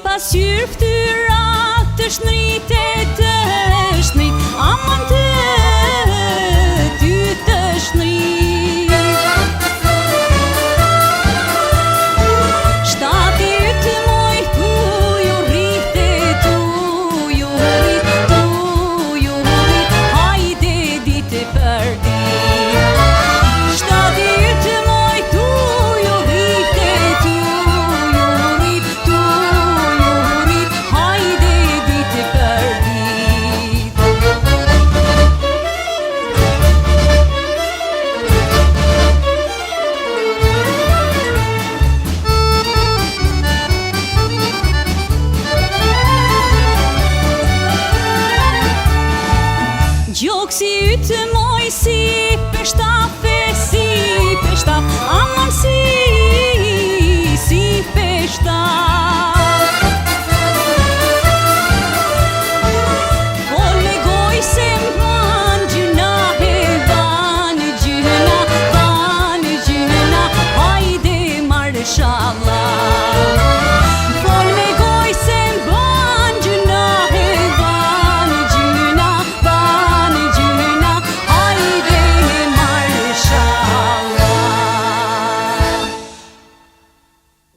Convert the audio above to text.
pas qyrë ftyra të shnritet të shnrit, aman të ty të shnrit. Shtati ytë moj tuju rrite, tuju rrit, hajde ditë për ditë. Shtati ytë moj tuju rrite, tuju rrit, hajde ditë për ditë. Gjoksi ytë moj si për shtafe